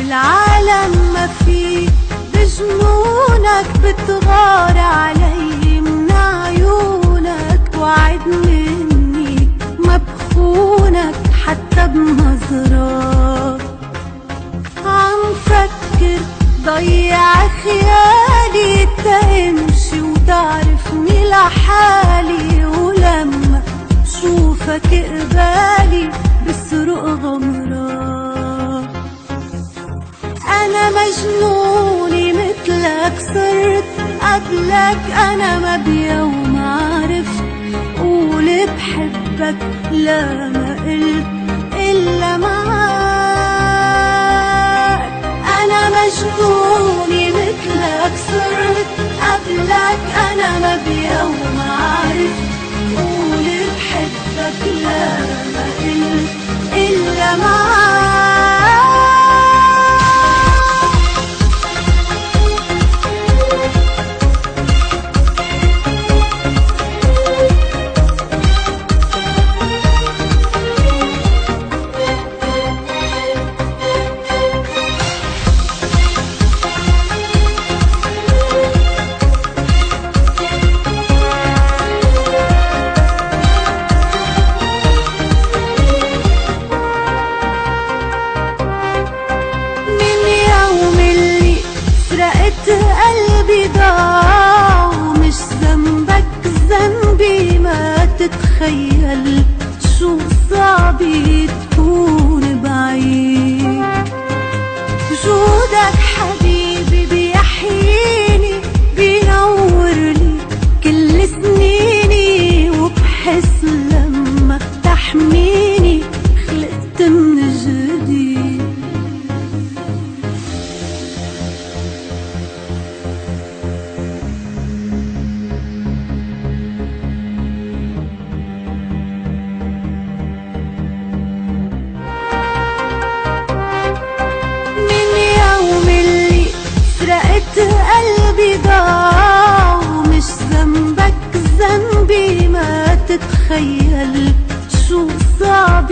العالم ما فيه، بجنونك بتغار علي من عيونك، وعد مني ما بخونك حتى بنظرات. عم فكر ضيع خيالي تمشي وتعرفني لحالي، ولما شوفك قبالي بسرق غمرات. أنا مجنوني مثلك صرت قبلك، أنا ما بيوم عرفت قول بحبك، لا ما قلت إلا معاك. أنا مجنوني مثلك صرت قبلك، أنا ما بيوم عرفت قول بحبك، لا ما قلت إلا معاك. قلبي ضاع ومش ذنبك ذنبي، ما تتخيل شو صعب تكون بعيد. وجودك حبيبي بيحييني، بينورلي كل سنيني، وبحس لما تحميني خلقت من جديد. قلبي ضاع ومش ذنبك ذنبي، ما تتخيل شو صعب